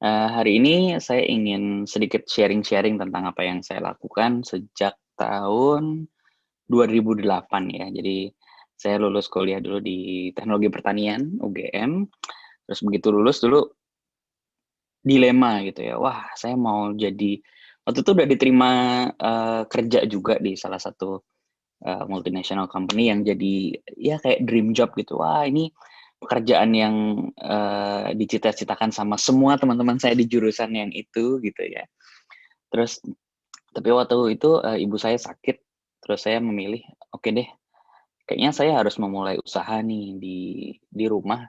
Hari ini saya ingin sedikit sharing-sharing tentang apa yang saya lakukan sejak tahun 2008 ya. Jadi saya lulus kuliah dulu di Teknologi Pertanian UGM, terus begitu lulus dulu dilema gitu ya, wah saya mau jadi waktu itu udah diterima, kerja juga di salah satu, multinational company yang jadi ya kayak dream job gitu. Wah ini pekerjaan yang, dicita-citakan sama semua teman-teman saya di jurusan yang itu gitu ya. Terus tapi waktu itu, ibu saya sakit, terus saya memilih, oke deh kayaknya saya harus memulai usaha nih di rumah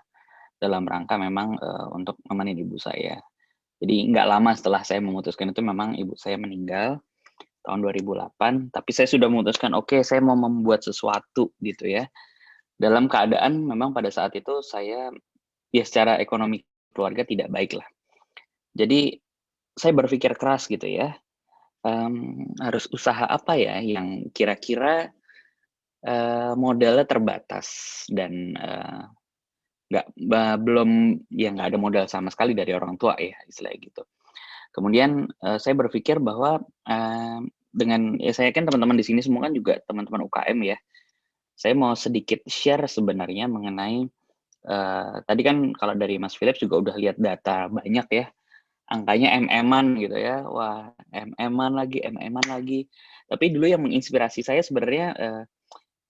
dalam rangka memang, untuk nemenin ibu saya. Jadi nggak lama setelah saya memutuskan itu memang ibu saya meninggal tahun 2008, tapi saya sudah memutuskan, oke saya mau membuat sesuatu gitu ya. Dalam keadaan memang pada saat itu saya ya secara ekonomi keluarga tidak baik lah. Jadi saya berpikir keras gitu ya, harus usaha apa ya yang kira-kira, modalnya terbatas dan, nggak belum ya nggak ada modal sama sekali dari orang tua ya, istilahnya gitu. Kemudian, saya berpikir bahwa, dengan ya saya yakin teman-teman di sini semua kan juga teman-teman UKM ya. Saya mau sedikit share sebenarnya mengenai, tadi kan kalau dari Mas Philips juga udah lihat data banyak ya, angkanya MM-an gitu ya. Wah, MM-an lagi MM-an lagi. Tapi dulu yang menginspirasi saya sebenarnya,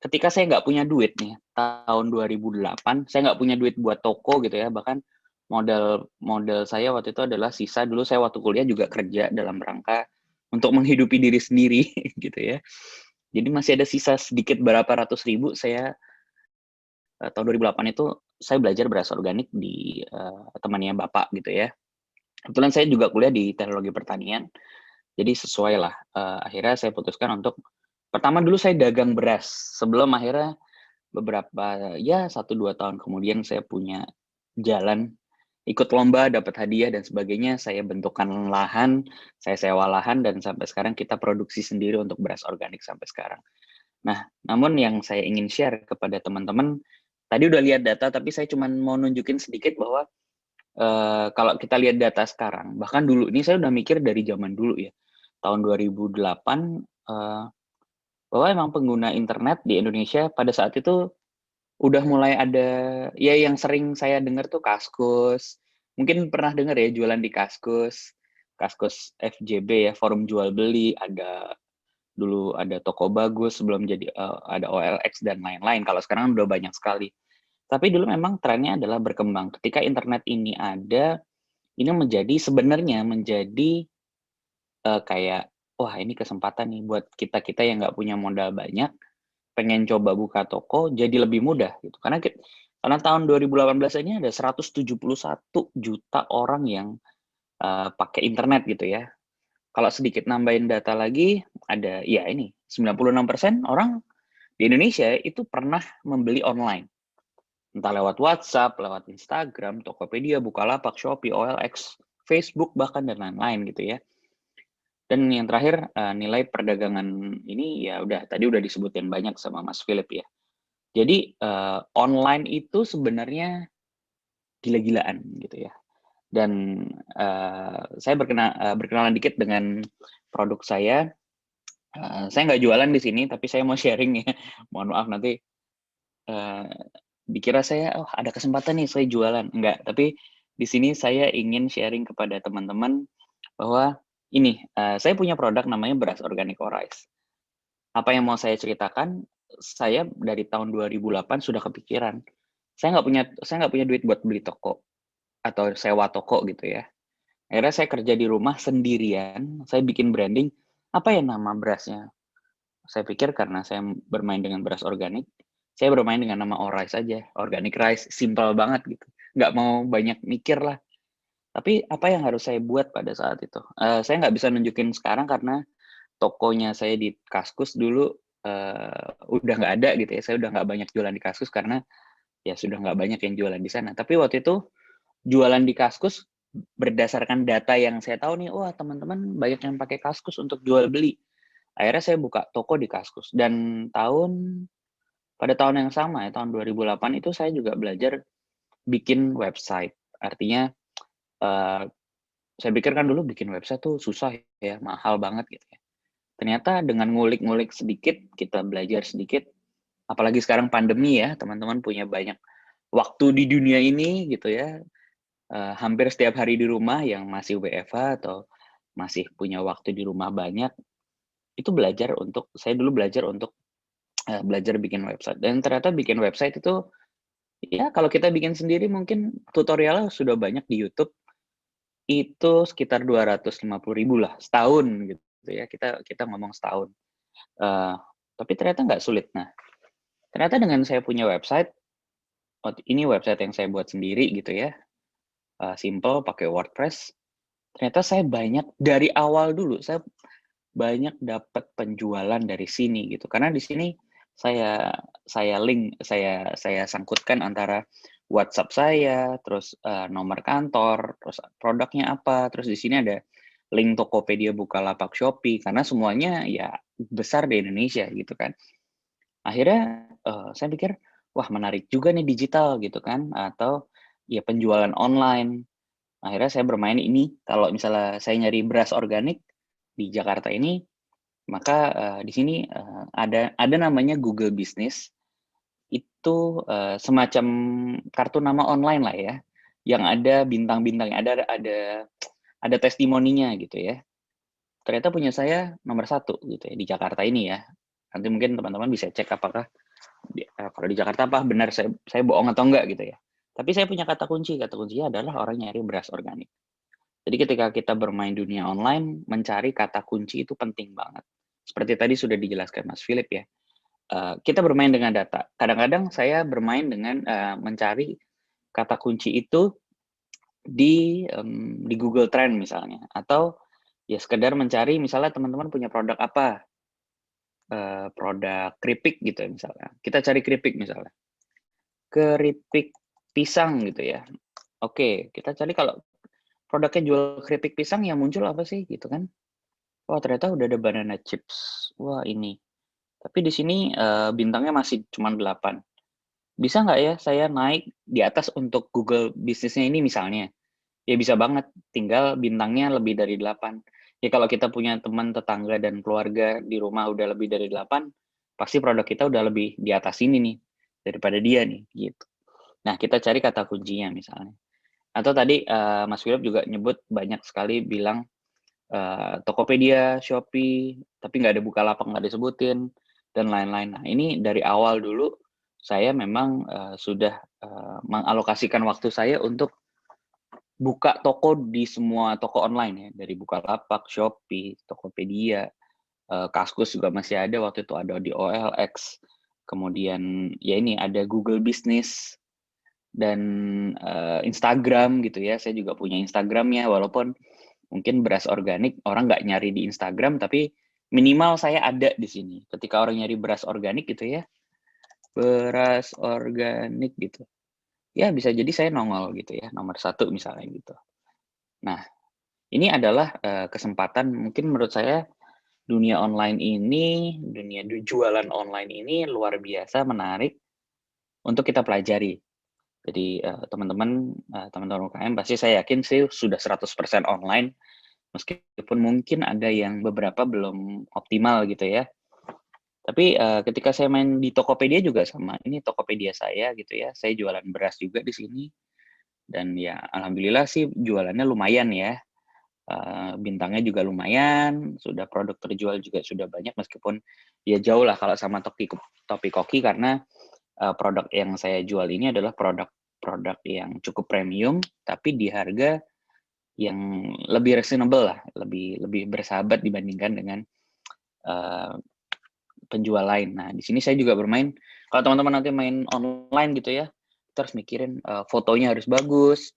ketika saya nggak punya duit nih, tahun 2008, saya nggak punya duit buat toko gitu ya, bahkan modal modal saya waktu itu adalah sisa dulu saya waktu kuliah juga kerja dalam rangka untuk menghidupi diri sendiri gitu ya. Jadi masih ada sisa sedikit berapa ratus ribu saya, tahun 2008 itu saya belajar beras organik di, temannya bapak gitu ya. Kebetulan saya juga kuliah di teknologi pertanian, jadi sesuai lah, akhirnya saya putuskan untuk pertama dulu saya dagang beras, sebelum akhirnya beberapa ya 1-2 tahun kemudian saya punya jalan, ikut lomba, dapat hadiah dan sebagainya, saya bentukkan lahan, saya sewa lahan dan sampai sekarang kita produksi sendiri untuk beras organik sampai sekarang. Nah, namun yang saya ingin share kepada teman-teman, tadi udah lihat data tapi saya cuman mau nunjukin sedikit bahwa, kalau kita lihat data sekarang, bahkan dulu ini saya udah mikir dari zaman dulu ya, tahun 2008, bahwa emang pengguna internet di Indonesia pada saat itu udah mulai ada ya yang sering saya dengar tuh Kaskus, mungkin pernah dengar ya jualan di Kaskus, Kaskus FJB ya, forum jual beli, ada dulu ada Toko Bagus sebelum jadi, ada OLX dan lain-lain, kalau sekarang udah banyak sekali. Tapi dulu memang trennya adalah berkembang. Ketika internet ini ada, ini menjadi sebenarnya menjadi, kayak, wah ini kesempatan nih buat kita-kita yang nggak punya modal banyak, pengen coba buka toko jadi lebih mudah gitu. Karena tahun 2018 ini ada 171 juta orang yang, pakai internet gitu ya. Kalau sedikit nambahin data lagi, ada ya ini, 96% orang di Indonesia itu pernah membeli online. Entah lewat WhatsApp, lewat Instagram, Tokopedia, Bukalapak, Shopee, OLX, Facebook bahkan dan lain-lain gitu ya. Dan yang terakhir, nilai perdagangan ini ya udah tadi udah disebutin banyak sama Mas Philip ya. Jadi, online itu sebenarnya gila-gilaan gitu ya. Dan, saya berkenalan dikit dengan produk saya nggak jualan di sini, tapi saya mau sharing ya. Mohon maaf nanti, eee, dikira saya, "Oh ada kesempatan nih saya jualan." Enggak, tapi di sini saya ingin sharing kepada teman-teman bahwa ini, saya punya produk namanya beras organik Orice. Apa yang mau saya ceritakan, saya dari tahun 2008 sudah kepikiran, saya nggak punya duit buat beli toko atau sewa toko gitu ya. Akhirnya saya kerja di rumah sendirian, saya bikin branding, apa ya nama berasnya? Saya pikir karena saya bermain dengan beras organik, saya bermain dengan nama Orice aja, organic rice, simpel banget gitu, nggak mau banyak mikir lah. Tapi apa yang harus saya buat pada saat itu? Saya nggak bisa nunjukin sekarang karena tokonya saya di Kaskus dulu, udah nggak ada gitu ya, saya udah nggak banyak jualan di Kaskus karena ya sudah nggak banyak yang jualan di sana. Tapi waktu itu jualan di Kaskus berdasarkan data yang saya tahu nih, wah teman-teman banyak yang pakai Kaskus untuk jual beli. Akhirnya saya buka toko di Kaskus dan pada tahun yang sama ya, tahun 2008 itu saya juga belajar bikin website. Artinya, saya pikir kan dulu bikin website tuh susah ya, mahal banget gitu ya. Ternyata dengan ngulik-ngulik sedikit, kita belajar sedikit, apalagi sekarang pandemi ya, teman-teman punya banyak waktu di dunia ini gitu ya, hampir setiap hari di rumah yang masih WFH atau masih punya waktu di rumah banyak, itu saya dulu belajar untuk, belajar bikin website dan ternyata bikin website itu, ya kalau kita bikin sendiri mungkin tutorialnya sudah banyak di YouTube, itu sekitar 250.000 lah setahun gitu ya, kita kita ngomong setahun. Eee, tapi ternyata nggak sulit. Nah, ternyata dengan saya punya website, ini website yang saya buat sendiri gitu ya, simple pakai WordPress, ternyata saya banyak dari awal dulu, saya banyak dapat penjualan dari sini gitu. Karena di sini saya saya sangkutkan antara WhatsApp saya, terus, nomor kantor, terus produknya apa, terus di sini ada link Tokopedia, Bukalapak, Shopee, karena semuanya ya besar di Indonesia gitu kan. Akhirnya, saya pikir, wah menarik juga nih digital gitu kan, atau ya penjualan online. Akhirnya saya bermain ini, kalau misalnya saya nyari beras organik di Jakarta ini, maka, di sini, ada namanya Google Business, itu, semacam kartu nama online lah ya, yang ada bintang-bintangnya, ada testimoninya gitu ya. Ternyata punya saya nomor satu gitu ya, di Jakarta ini ya. Nanti mungkin teman-teman bisa cek apakah kalau di Jakarta apa benar saya bohong atau enggak gitu ya. Tapi saya punya kata kuncinya adalah orang nyari beras organik. Jadi ketika kita bermain dunia online, mencari kata kunci itu penting banget. Seperti tadi sudah dijelaskan Mas Philip ya, kita bermain dengan data. Kadang-kadang saya bermain dengan, mencari kata kunci itu di Google Trend misalnya, atau ya sekedar mencari misalnya teman-teman punya produk apa, produk keripik gitu ya misalnya, kita cari keripik misalnya, keripik pisang gitu ya. Oke, kita cari kalau produknya jual keripik pisang yang muncul apa sih gitu kan. Oh ternyata udah ada banana chips. Wah ini, tapi di sini, bintangnya masih cuma 8. Bisa nggak ya saya naik di atas untuk Google bisnisnya ini misalnya? Ya bisa banget, tinggal bintangnya lebih dari 8. Ya kalau kita punya teman, tetangga, dan keluarga di rumah udah lebih dari 8, pasti produk kita udah lebih di atas ini nih, daripada dia nih, gitu. Nah, kita cari kata kuncinya misalnya. Atau tadi, Mas Philip juga nyebut banyak sekali bilang, Tokopedia, Shopee, tapi nggak ada Bukalapak, nggak disebutin, dan lain-lain. Nah, ini dari awal dulu saya memang, sudah, mengalokasikan waktu saya untuk buka toko di semua toko online ya, dari Bukalapak, Shopee, Tokopedia, Kaskus juga masih ada waktu itu, ada di OLX, kemudian ya ini ada Google Business dan, Instagram gitu ya, saya juga punya Instagram-nya walaupun mungkin beras organik orang nggak nyari di Instagram, tapi minimal saya ada di sini. Ketika orang nyari beras organik gitu ya, beras organik gitu, ya bisa jadi saya nongol gitu ya, nomor satu misalnya gitu. Nah, ini adalah, kesempatan mungkin menurut saya dunia jualan online ini luar biasa menarik untuk kita pelajari. Jadi, teman-teman UKM pasti saya yakin sih sudah 100% online, meskipun mungkin ada yang beberapa belum optimal gitu ya. Tapi, ketika saya main di Tokopedia juga sama, ini Tokopedia saya gitu ya, saya jualan beras juga di sini dan ya alhamdulillah sih jualannya lumayan ya. Bintangnya juga lumayan, sudah produk terjual juga sudah banyak meskipun ya jauh lah kalau sama Topikoki karena, produk yang saya jual ini adalah produk yang cukup premium, tapi di harga yang lebih reasonable lah, lebih lebih bersahabat dibandingkan dengan, eee, penjual lain. Nah, di sini saya juga bermain kalau teman-teman nanti main online gitu ya, kita harus mikirin, fotonya harus bagus.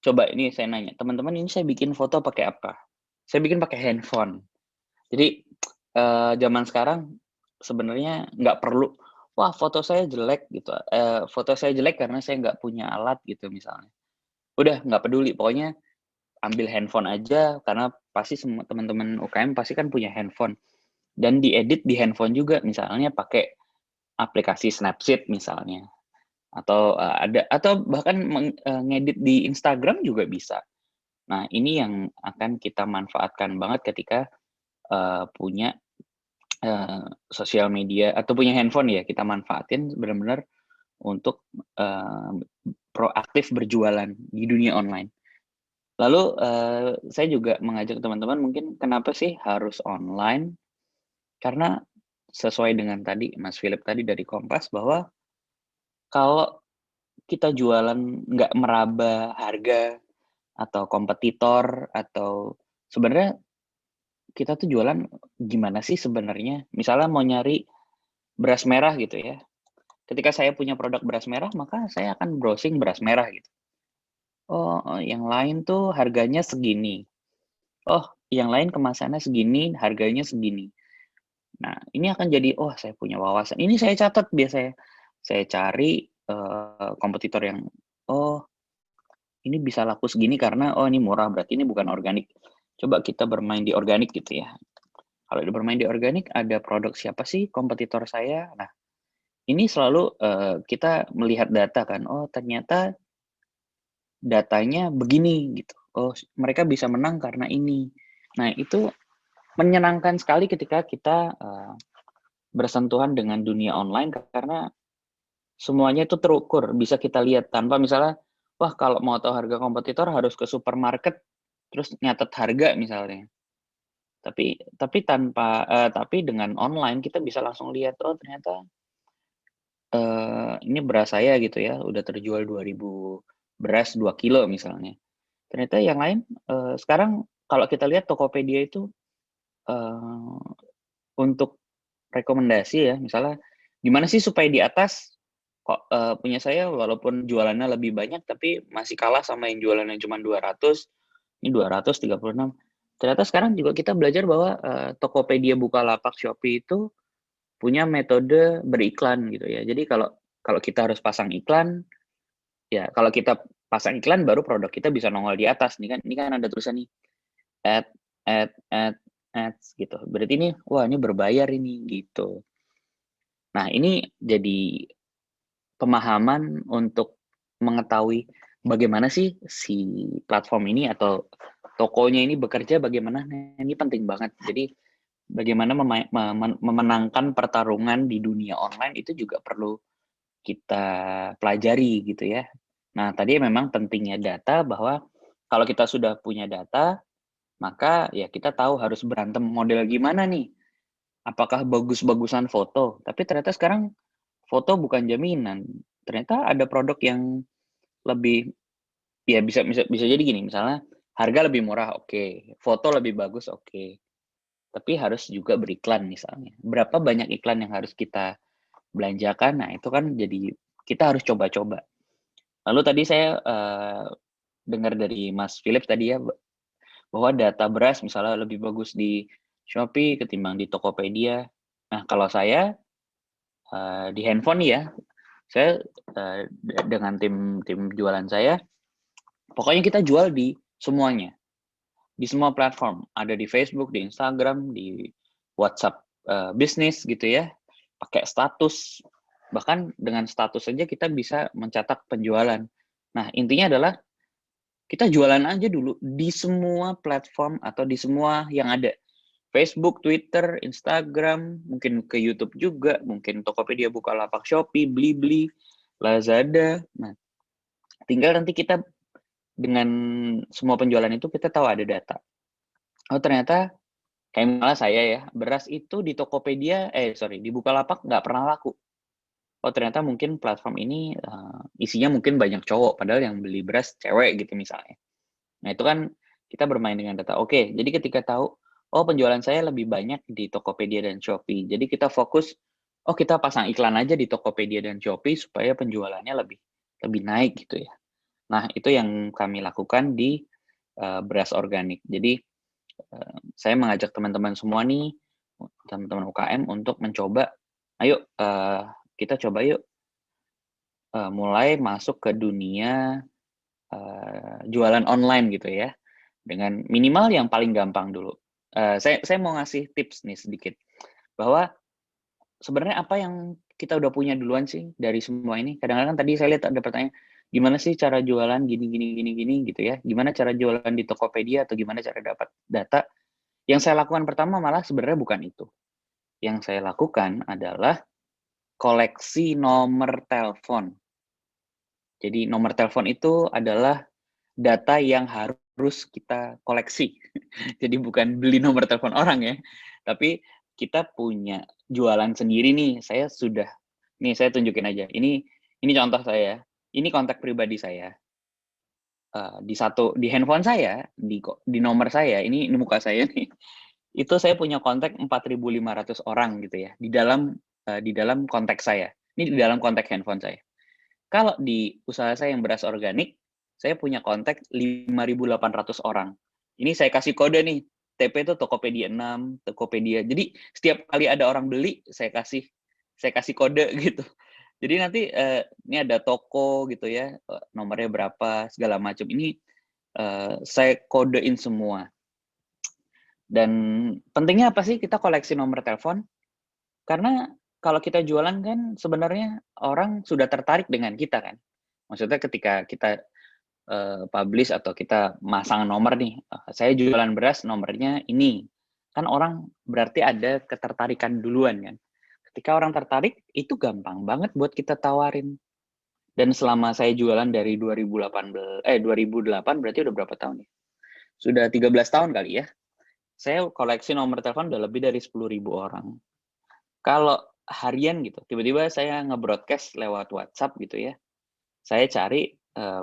Coba ini saya nanya, teman-teman ini saya bikin foto pakai apa? Saya bikin pakai handphone. Jadi, zaman sekarang sebenarnya nggak perlu, "Wah, foto saya jelek," gitu, "foto saya jelek karena saya nggak punya alat," gitu misalnya. Udah nggak peduli, pokoknya ambil handphone aja karena pasti semua teman-teman UKM pasti kan punya handphone dan diedit di handphone juga, misalnya pakai aplikasi Snapseed misalnya, atau, ada atau bahkan ngedit di Instagram juga bisa. Nah, ini yang akan kita manfaatkan banget ketika, punya, sosial media atau punya handphone ya, kita manfaatin benar-benar untuk, proaktif berjualan di dunia online. Lalu, saya juga mengajak teman-teman mungkin kenapa sih harus online, karena sesuai dengan tadi Mas Philip tadi dari Kompas bahwa kalau kita jualan nggak meraba harga atau kompetitor atau sebenarnya kita tuh jualan gimana sih sebenarnya? Misalnya mau nyari beras merah gitu ya. Ketika saya punya produk beras merah, maka saya akan browsing beras merah gitu. Oh, yang lain tuh harganya segini. Oh, yang lain kemasannya segini, harganya segini. Nah, ini akan jadi, oh saya punya wawasan. Ini saya catat biasanya. Saya cari kompetitor yang, oh ini bisa laku segini karena, oh ini murah, berarti ini bukan organik. Coba kita bermain di organik gitu ya. Kalau bermain di organik, ada produk siapa sih kompetitor saya? Nah, ini selalu kita melihat data kan, oh ternyata datanya begini gitu. Oh, mereka bisa menang karena ini. Nah, itu menyenangkan sekali ketika kita bersentuhan dengan dunia online karena semuanya itu terukur, bisa kita lihat tanpa misalnya, wah kalau mau tahu harga kompetitor harus ke supermarket, terus nyatet harga misalnya. Tapi dengan online kita bisa langsung lihat, oh ternyata, ini beras saya gitu ya, udah terjual 2.000 beras 2 kilo misalnya. Ternyata yang lain, sekarang kalau kita lihat Tokopedia itu, eee, untuk rekomendasi ya, misalnya, gimana sih supaya di atas, kok, punya saya walaupun jualannya lebih banyak, tapi masih kalah sama yang jualannya cuma 200, ini 236. Ternyata sekarang juga kita belajar bahwa, Tokopedia, Bukalapak, Shopee itu punya metode beriklan gitu ya. Jadi kalau kalau kita harus pasang iklan, ya kalau kita pasang iklan baru produk kita bisa nongol di atas nih kan, ini kan ada tulisan nih, add ads gitu. Berarti ini, wah ini berbayar ini, gitu. Nah, ini jadi pemahaman untuk mengetahui bagaimana sih si platform ini atau tokonya ini bekerja bagaimana, nah ini penting banget. Jadi bagaimana memenangkan pertarungan di dunia online itu juga perlu kita pelajari gitu ya. Nah, tadi memang pentingnya data bahwa kalau kita sudah punya data, maka ya kita tahu harus berantem model gimana nih. Apakah bagus-bagusan foto, tapi ternyata sekarang foto bukan jaminan. Ternyata ada produk yang lebih ya bisa jadi gini, misalnya harga lebih murah, oke, foto lebih bagus, oke, tapi harus juga beriklan misalnya. Berapa banyak iklan yang harus kita belanjakan, nah itu kan jadi kita harus coba-coba. Lalu tadi saya, dengar dari Mas Philip tadi ya, bahwa data beras misalnya lebih bagus di Shopee ketimbang di Tokopedia. Nah, kalau saya, di handphone nih ya, saya, dengan tim tim jualan saya, pokoknya kita jual di semuanya, di semua platform, ada di Facebook, di Instagram, di WhatsApp, bisnis gitu ya, pakai status, bahkan dengan status saja kita bisa mencetak penjualan. Nah, intinya adalah kita jualan aja dulu di semua platform atau di semua yang ada. Facebook, Twitter, Instagram, mungkin ke YouTube juga, mungkin Tokopedia, Bukalapak, Shopee, Blibli, Lazada. Nah, tinggal nanti kita dengan semua penjualan itu kita tahu ada data. Oh ternyata kayak misalnya saya ya, beras itu di Tokopedia, sorry, di Bukalapak nggak pernah laku. Oh ternyata mungkin platform ini isinya mungkin banyak cowok, padahal yang beli beras cewek gitu misalnya. Nah itu kan kita bermain dengan data. Oke, jadi ketika tahu, oh penjualan saya lebih banyak di Tokopedia dan Shopee. Jadi kita fokus, oh kita pasang iklan aja di Tokopedia dan Shopee supaya penjualannya lebih lebih naik gitu ya. Nah itu yang kami lakukan di beras organik. Jadi saya mengajak teman-teman semua nih, teman-teman UKM untuk mencoba, ayo kita coba yuk mulai masuk ke dunia jualan online gitu ya, dengan minimal yang paling gampang dulu. Saya mau ngasih tips nih sedikit, bahwa sebenarnya apa yang kita udah punya duluan sih dari semua ini? Kadang-kadang tadi saya lihat ada pertanyaan, gimana sih cara jualan gini gini gini gini gitu ya. Gimana cara jualan di Tokopedia atau gimana cara dapat data. Yang saya lakukan pertama malah sebenarnya bukan itu. Yang saya lakukan adalah koleksi nomor telepon. Jadi nomor telepon itu adalah data yang harus kita koleksi. Jadi bukan beli nomor telepon orang ya, tapi kita punya jualan sendiri nih. Saya tunjukin aja. Ini contoh saya. Ini kontak pribadi saya. Di handphone saya, di nomor saya, ini muka saya nih. Itu saya punya kontak 4.500 orang gitu ya di dalam konteks saya. Ini di dalam konteks handphone saya. Kalau di usaha saya yang beras organik, saya punya kontak 5.800 orang. Ini saya kasih kode nih, TP itu Tokopedia 6, Tokopedia. Jadi setiap kali ada orang beli, saya kasih kode gitu. Jadi nanti ini ada toko gitu ya, nomornya berapa segala macam. Ini saya kodein semua. Dan pentingnya apa sih kita koleksi nomor telepon? Karena kalau kita jualan kan sebenarnya orang sudah tertarik dengan kita kan. Maksudnya ketika kita publish atau kita masang nomor nih, saya jualan beras nomornya ini. Kan orang berarti ada ketertarikan duluan kan. Ketika orang tertarik, itu gampang banget buat kita tawarin. Dan selama saya jualan dari 2008 berarti udah berapa tahun ya? Sudah 13 tahun kali ya. Saya koleksi nomor telepon udah lebih dari 10.000 orang. Kalau harian gitu, tiba-tiba saya nge-broadcast lewat WhatsApp gitu ya, saya cari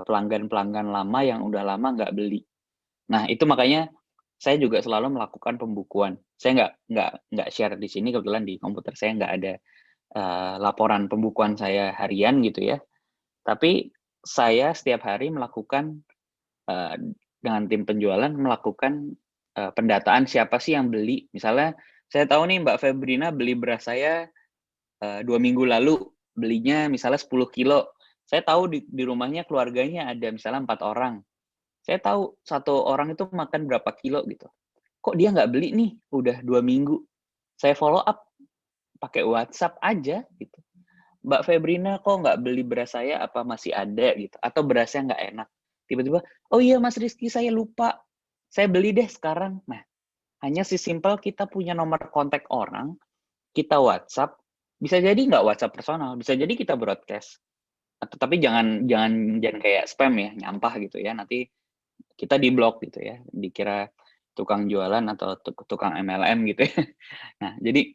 pelanggan-pelanggan lama yang udah lama nggak beli. Nah, itu makanya saya juga selalu melakukan pembukuan. Saya nggak share di sini, kebetulan di komputer saya nggak ada laporan pembukuan saya harian gitu ya. Tapi saya setiap hari melakukan dengan tim penjualan melakukan pendataan siapa sih yang beli. Misalnya saya tahu nih Mbak Febrina beli beras saya 2 minggu lalu, belinya misalnya 10 kilo. Saya tahu di rumahnya keluarganya ada misalnya 4 orang. Saya tahu satu orang itu makan berapa kilo gitu. Kok dia nggak beli nih, udah 2 minggu. Saya follow up pakai WhatsApp aja gitu. Mbak Febrina kok nggak beli beras saya, apa masih ada gitu, atau berasnya nggak enak. Tiba-tiba, oh iya Mas Rizky saya lupa, saya beli deh sekarang. Nah, hanya simpel kita punya nomor kontak orang, kita WhatsApp, bisa jadi nggak WhatsApp personal, bisa jadi kita broadcast. Tapi jangan jangan jangan kayak spam ya, nyampah gitu ya. Nanti kita di-blok gitu ya, dikira tukang jualan atau tukang MLM gitu ya. Nah, jadi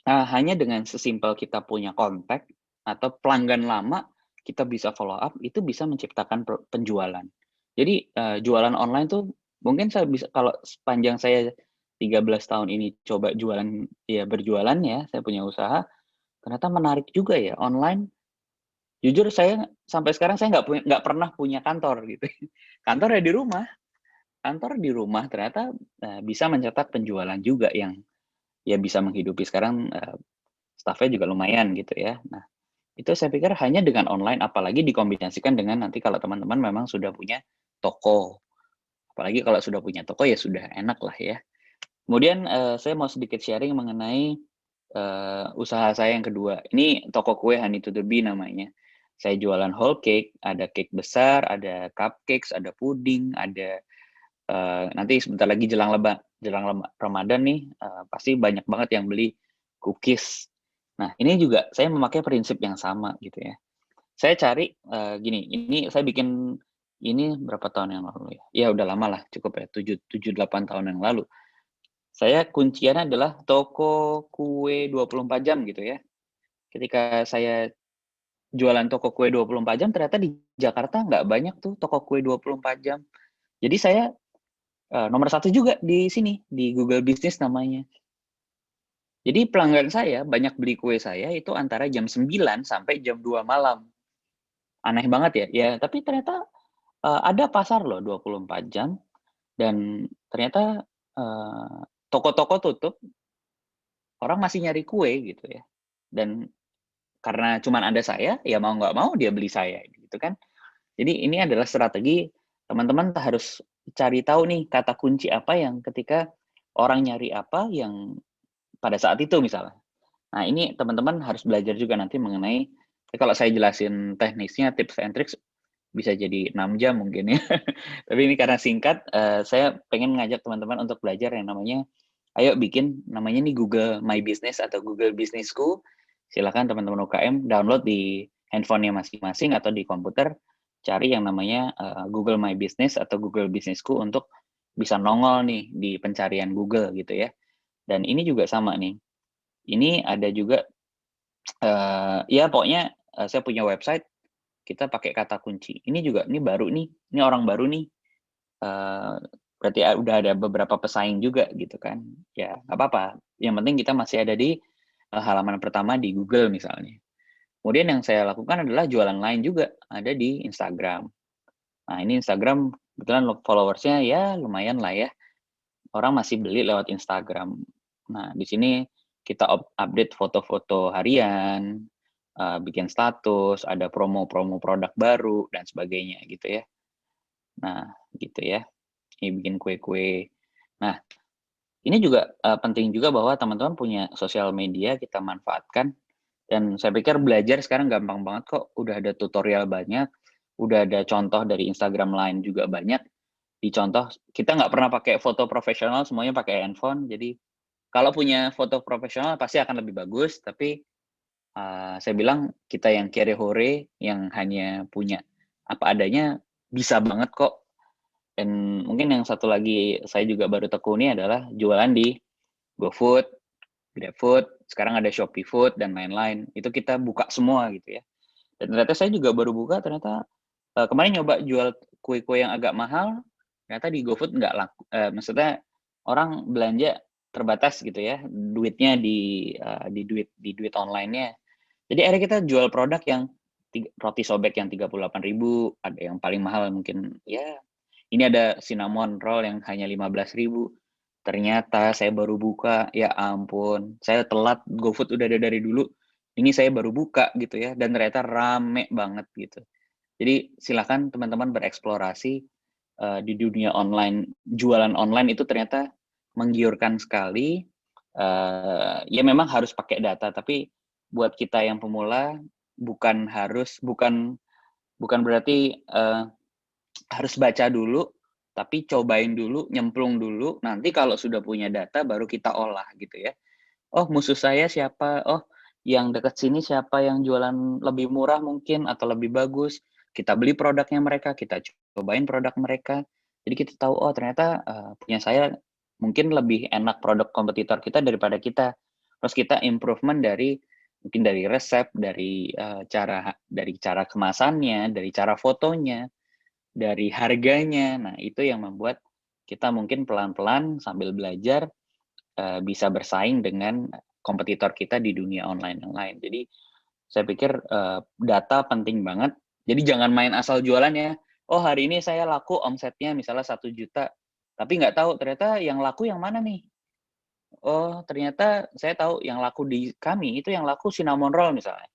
hanya dengan sesimpel kita punya kontak atau pelanggan lama, kita bisa follow up, itu bisa menciptakan penjualan. Jadi jualan online tuh mungkin saya bisa kalau sepanjang saya 13 tahun ini coba berjualan ya, saya punya usaha, ternyata menarik juga ya online. Jujur saya sampai sekarang saya nggak pernah punya kantor gitu. Kantor ya di rumah, ternyata bisa mencetak penjualan juga yang ya bisa menghidupi sekarang staff-nya juga lumayan gitu ya. Nah, itu saya pikir hanya dengan online, apalagi dikombinasikan dengan nanti kalau teman-teman memang sudah punya toko. Apalagi kalau sudah punya toko ya sudah enak lah ya. Kemudian saya mau sedikit sharing mengenai usaha saya yang kedua. Ini toko kue Honey to the Bee namanya. Saya jualan whole cake, ada cake besar, ada cupcakes, ada puding, ada nanti sebentar lagi jelang Ramadan nih, pasti banyak banget yang beli cookies. Nah, ini juga saya memakai prinsip yang sama gitu ya. Saya cari gini, ini saya bikin ini berapa tahun yang lalu ya? Ya udah lama lah, cukup ya, 7-8 tahun yang lalu. Saya kunciannya adalah toko kue 24 jam gitu ya. Ketika saya jualan toko kue 24 jam, ternyata di Jakarta nggak banyak tuh toko kue 24 jam. Jadi saya nomor 1 juga di sini, di Google Business namanya. Jadi pelanggan saya banyak beli kue saya itu antara jam 9 sampai jam 2 malam. Aneh banget ya? Ya, tapi ternyata ada pasar loh 24 jam dan ternyata toko-toko tutup, orang masih nyari kue gitu ya. Dan karena cuman ada saya, ya mau nggak mau dia beli saya gitu kan. Jadi ini adalah strategi teman-teman harus cari tahu nih kata kunci apa yang ketika orang nyari apa yang pada saat itu misalnya. Nah, ini teman-teman harus belajar juga nanti mengenai kalau saya jelasin teknisnya, tips and tricks, bisa jadi 6 jam mungkin ya. Tapi ini karena singkat, saya pengen ngajak teman-teman untuk belajar yang namanya, ayo bikin namanya nih Google My Business atau Google Businessku. Silakan teman-teman UKM download di handphonenya masing-masing atau di komputer, cari yang namanya Google My Business atau Google Businessku untuk bisa nongol nih di pencarian Google gitu ya. Dan ini juga sama nih. Ini ada juga ya pokoknya saya punya website, kita pakai kata kunci. Ini juga, ini baru nih, ini orang baru nih. Berarti udah ada beberapa pesaing juga gitu kan. Ya nggak apa-apa. Yang penting kita masih ada di halaman pertama di Google misalnya. Kemudian yang saya lakukan adalah jualan lain juga, ada di Instagram. Nah ini Instagram kebetulan followersnya ya lumayan lah ya. Orang masih beli lewat Instagram. Nah di sini kita update foto-foto harian, bikin status, ada promo-promo produk baru dan sebagainya gitu ya. Nah gitu ya. Ini bikin kue-kue. Nah ini juga penting juga bahwa teman-teman punya sosial media kita manfaatkan. Dan saya pikir belajar sekarang gampang banget kok, udah ada tutorial banyak, udah ada contoh dari Instagram lain juga banyak, dicontoh. Kita nggak pernah pakai foto profesional, semuanya pakai handphone, jadi kalau punya foto profesional pasti akan lebih bagus, tapi saya bilang kita yang kere hore, yang hanya punya apa adanya, bisa banget kok. Dan mungkin yang satu lagi saya juga baru tekuni adalah jualan di GoFood, GrabFood, sekarang ada Shopee Food dan lain-lain. Itu kita buka semua gitu ya. Dan ternyata saya juga baru buka ternyata kemarin nyoba jual kue-kue yang agak mahal, ternyata di GoFood nggak laku. Maksudnya orang belanja terbatas gitu ya, duitnya di duit online-nya. Jadi akhirnya kita jual produk yang roti sobek yang 38.000, ada yang paling mahal mungkin ya ini ada cinnamon roll yang hanya 15.000. Ternyata saya baru buka, ya ampun, saya telat, GoFood udah ada dari dulu, ini saya baru buka gitu ya, dan ternyata rame banget gitu. Jadi silakan teman-teman bereksplorasi di dunia online, jualan online itu ternyata menggiurkan sekali. Ya memang harus pakai data, tapi buat kita yang pemula bukan berarti harus baca dulu, tapi cobain dulu, nyemplung dulu, nanti kalau sudah punya data baru kita olah gitu ya. Oh musuh saya siapa? Oh yang dekat sini siapa yang jualan lebih murah mungkin atau lebih bagus. Kita beli produknya mereka, kita cobain produk mereka. Jadi kita tahu, oh ternyata punya saya mungkin lebih enak produk kompetitor kita daripada kita. Terus kita improvement mungkin dari resep, dari cara kemasannya, dari cara fotonya, dari harganya. Nah, itu yang membuat kita mungkin pelan-pelan sambil belajar bisa bersaing dengan kompetitor kita di dunia online yang lain. Jadi saya pikir data penting banget. Jadi jangan main asal jualan ya. Oh hari ini saya laku omsetnya misalnya 1 juta, tapi nggak tahu ternyata yang laku yang mana nih. Oh ternyata saya tahu yang laku di kami itu yang laku cinnamon roll misalnya.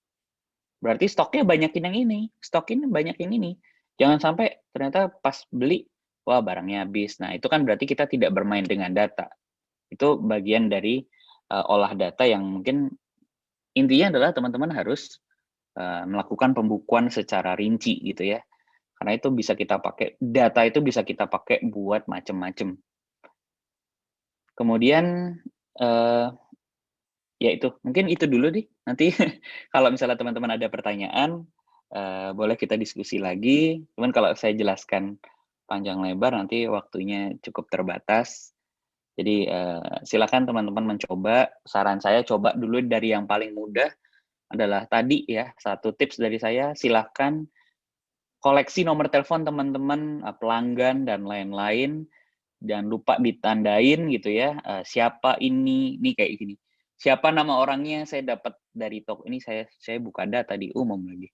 Berarti stoknya banyakin yang ini, stokin banyak yang ini. Jangan sampai ternyata pas beli, wah barangnya habis. Nah, itu kan berarti kita tidak bermain dengan data. Itu bagian dari olah data yang mungkin intinya adalah teman-teman harus melakukan pembukuan secara rinci gitu ya. Karena itu bisa kita pakai, data itu bisa kita pakai buat macam-macam. Kemudian ya itu, mungkin itu dulu nih. Nanti kalau misalnya teman-teman ada pertanyaan, boleh kita diskusi lagi. Cuman kalau saya jelaskan panjang lebar nanti waktunya cukup terbatas. Jadi silakan teman-teman mencoba. Saran saya coba dulu dari yang paling mudah adalah tadi ya, satu tips dari saya, silakan koleksi nomor telepon teman-teman, pelanggan dan lain-lain. Jangan lupa ditandain gitu ya, siapa ini kayak gini. Siapa nama orangnya saya dapat dari toko ini, saya buka data di umum lagi.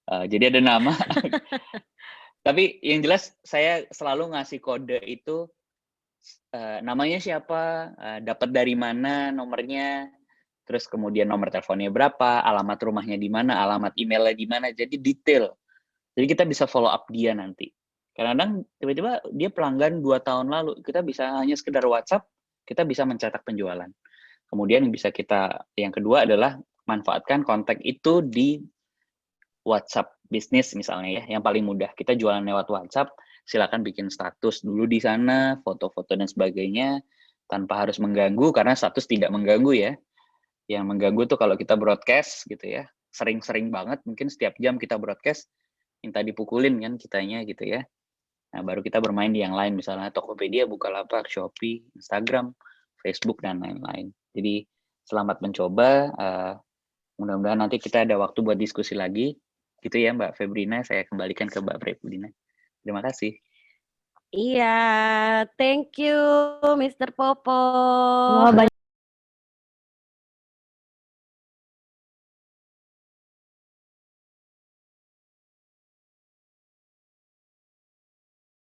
Jadi ada nama. Tapi yang jelas saya selalu ngasih kode itu, namanya siapa, dapat dari mana nomornya, terus kemudian nomor teleponnya berapa, alamat rumahnya di mana, alamat emailnya di mana, jadi detail. Jadi kita bisa follow up dia nanti. Kadang-kadang tiba-tiba dia pelanggan 2 tahun lalu, kita bisa hanya sekedar WhatsApp, kita bisa mencetak penjualan. Kemudian yang kedua adalah manfaatkan kontak itu di WhatsApp bisnis misalnya ya, yang paling mudah. Kita jualan lewat WhatsApp, silakan bikin status dulu di sana, foto-foto dan sebagainya, tanpa harus mengganggu, karena status tidak mengganggu ya. Yang mengganggu tuh kalau kita broadcast gitu ya, sering-sering banget, mungkin setiap jam kita broadcast, minta dipukulin kan kitanya gitu ya. Nah, baru kita bermain di yang lain, misalnya Tokopedia, Bukalapak, Shopee, Instagram, Facebook, dan lain-lain. Jadi, selamat mencoba. Mudah-mudahan nanti kita ada waktu buat diskusi lagi. Gitu ya, Mbak Febrina. Saya kembalikan ke Mbak Febrina. Terima kasih. Iya, thank you, Mr. Popo. Wah,